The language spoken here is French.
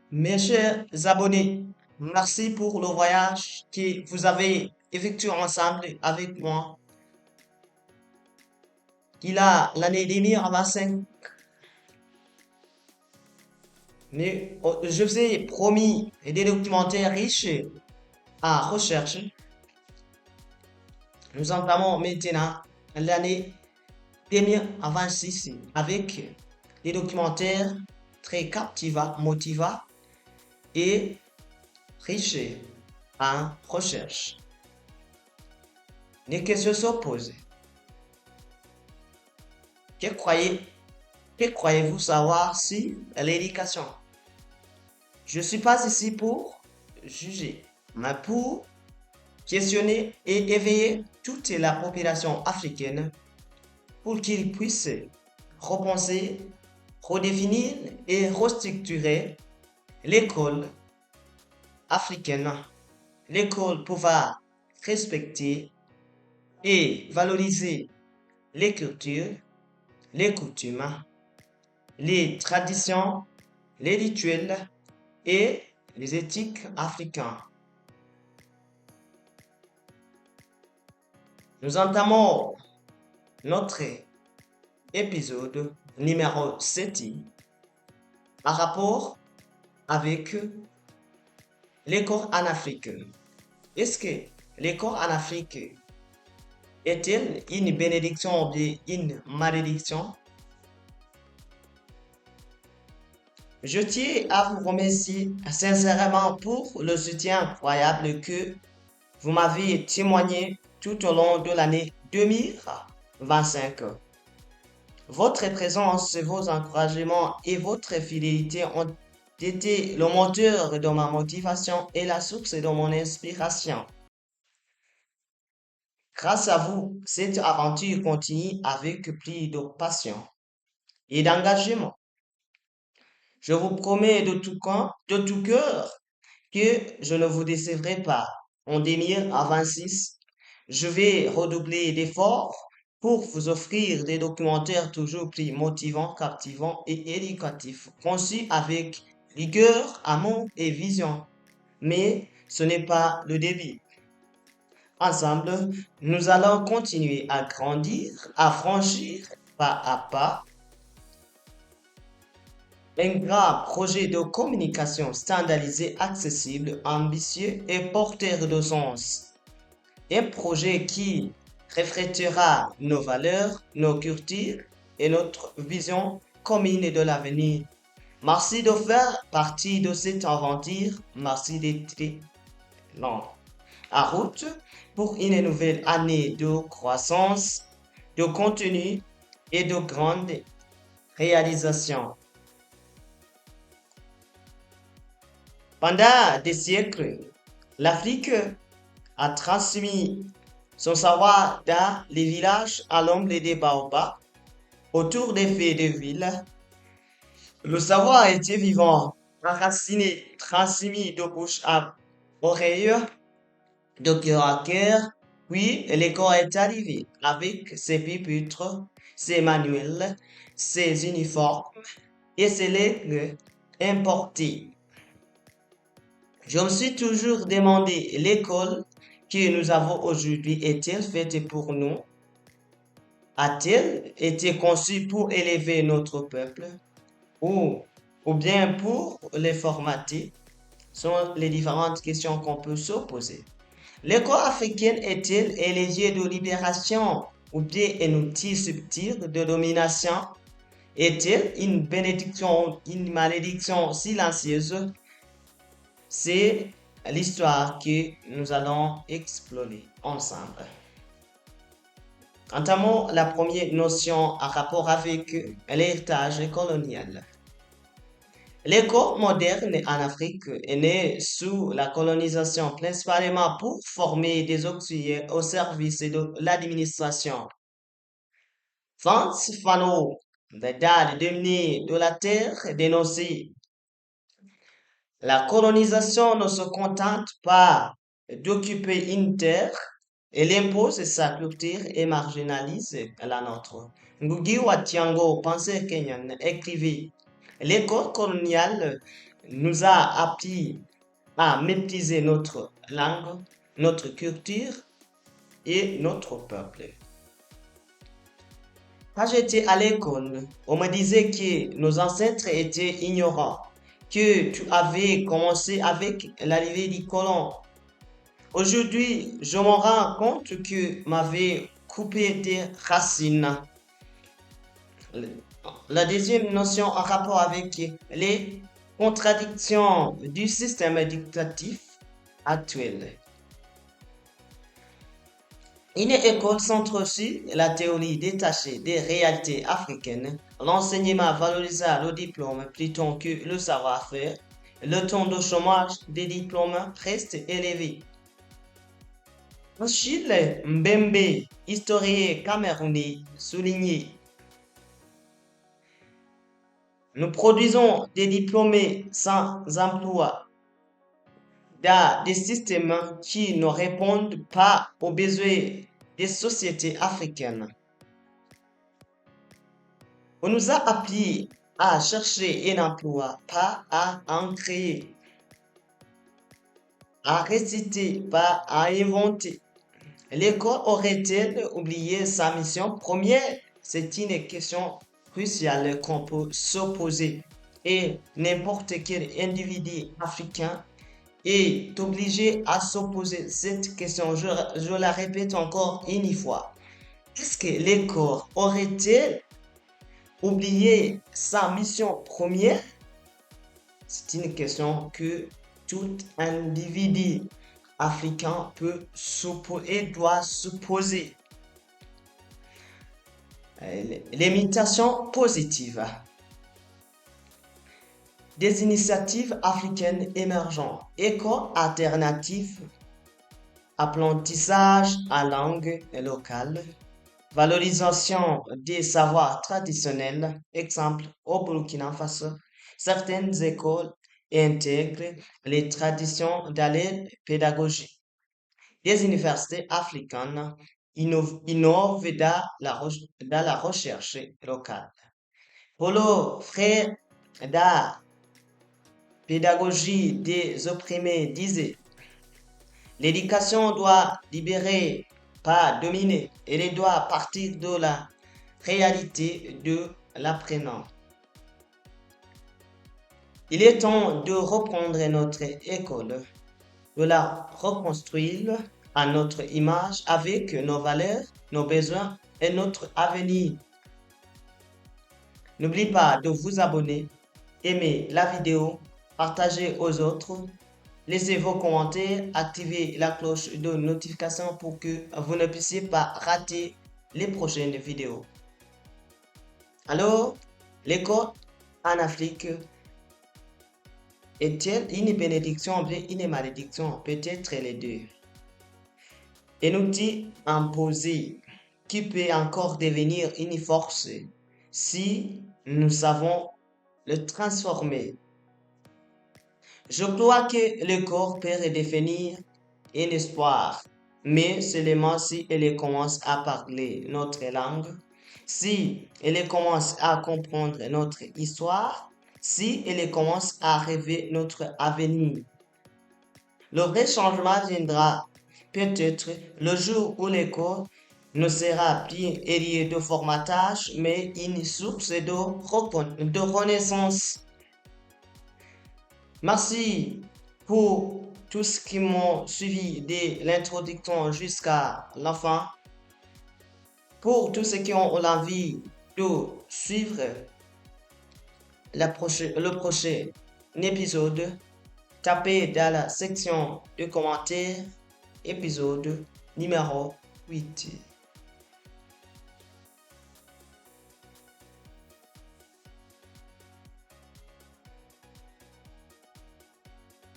Mes chers abonnés, merci pour le voyage que vous avez effectué ensemble avec moi. Il a l'année 2025. Mais je vous ai promis des documentaires riches en recherche. Nous entamons maintenant l'année 2026 avec des documentaires très captivants, motivants et riches en recherche. Les questions sont posées. Que croyez, que croyez-vous savoir sur l'éducation? Je ne suis pas ici pour juger, mais pour questionner et éveiller toute la population africaine pour qu'ils puissent repenser, redéfinir et restructurer l'école africaine. L'école pourra respecter et valoriser les cultures, les coutumes, les traditions, les rituels et les éthiques africains. Nous entamons notre épisode numéro 7 en rapport avec l'école en Afrique. Est-ce que l'école en Afrique est-elle une bénédiction ou une malédiction? Je tiens à vous remercier sincèrement pour le soutien incroyable que vous m'avez témoigné tout au long de l'année 2025. Votre présence, vos encouragements et votre fidélité ont été le moteur de ma motivation et la source de mon inspiration. Grâce à vous, cette aventure continue avec plus de passion et d'engagement. Je vous promets de tout cœur que je ne vous décevrai pas. En 2026, je vais redoubler d'efforts pour vous offrir des documentaires toujours plus motivants, captivants et éducatifs, conçus avec rigueur, amour et vision. Mais ce n'est pas le début. Ensemble, nous allons continuer à grandir, à franchir pas à pas un grand projet de communication standardisé, accessible, ambitieux et porteur de sens. Un projet qui reflètera nos valeurs, nos cultures et notre vision commune de l'avenir. Merci de faire partie de cette aventure. Merci d'être là. En route pour une nouvelle année de croissance, de contenu et de grandes réalisations. Pendant des siècles, l'Afrique a transmis son savoir dans les villages à l'ombre des baobabs, autour des fées de villes. Le savoir était vivant, enraciné, transmis de bouche à oreille, de cœur à cœur. Puis l'école est arrivé avec ses pupitres, ses manuels, ses uniformes et ses legs importés. Je me suis toujours demandé, l'école que nous avons aujourd'hui est-elle faite pour nous? A-t-elle été conçue pour élever notre peuple? Ou, ou bien pour les formater? Sont les différentes questions qu'on peut se poser. L'école africaine est-elle un levier de libération ou bien un outil subtil de domination? Est-elle une bénédiction ou une malédiction silencieuse? C'est l'histoire que nous allons explorer ensemble. Entamons la première notion en rapport avec l'héritage colonial. L'école moderne en Afrique est née sous la colonisation principalement pour former des auxiliaires au service de l'administration. Frantz Fanon, dans le domaine de la terre, dénonçait la colonisation ne se contente pas d'occuper une terre, elle impose sa culture et marginalise la nôtre. Ngugi wa Thiong'o, penseur kenyan, écrivait: l'école coloniale nous a appris à maîtriser notre langue, notre culture et notre peuple. Quand j'étais à l'école, on me disait que nos ancêtres étaient ignorants, que tu avais commencé avec l'arrivée du colon. Aujourd'hui, je me rends compte que m'avait coupé des racines. La deuxième notion en rapport avec les contradictions du système éducatif actuel. Une école centre sur la théorie détachée des réalités africaines, l'enseignement valorisant le diplôme plutôt que le savoir-faire, le taux de chômage des diplômes reste élevé. En Chili, Mbembe, historien camerounais, soulignait: nous produisons des diplômés sans emploi dans des systèmes qui ne répondent pas aux besoins des sociétés africaines. On nous a appris à chercher un emploi, pas à en créer, à réciter, pas à inventer. L'école aurait-elle oublié sa mission première? C'est une question cruciale qu'on peut se poser. Et n'importe quel individu africain est obligé à se poser cette question. Je la répète encore une fois. Est-ce que l'école aurait-elle oublié sa mission première? C'est une question que tout individu africain peut et doit se poser. L'imitation positive. Des initiatives africaines émergentes, écoles alternatives, apprentissage à langue locale, valorisation des savoirs traditionnels. Exemple, au Burkina Faso, certaines écoles intègrent les traditions dans les pédagogies. Des universités africaines innovent dans la recherche locale. Paulo Freire, dans Pédagogie des opprimés, disait: l'éducation doit libérer, pas dominer. Elle doit partir de la réalité de l'apprenant. Il est temps de reprendre notre école, de la reconstruire à notre image avec nos valeurs, nos besoins et notre avenir. N'oubliez pas de vous abonner, aimer la vidéo, partager aux autres, laissez vos commentaires, activez la cloche de notification pour que vous ne puissiez pas rater les prochaines vidéos. Alors, l'école en Afrique est-elle une bénédiction ou bien une malédiction? Peut-être les deux. Un outil imposé qui peut encore devenir une force si nous savons le transformer. Je crois que le corps peut redéfinir un espoir, mais seulement si elle commence à parler notre langue, si elle commence à comprendre notre histoire, si elle commence à rêver notre avenir. Le vrai changement viendra peut-être le jour où l'école ne sera plus un lieu de formatage, mais une source de renaissance. Merci pour tous ceux qui m'ont suivi de l'introduction jusqu'à la fin. Pour tous ceux qui ont l'envie de suivre le prochain épisode, tapez dans la section de commentaires épisode numéro 8.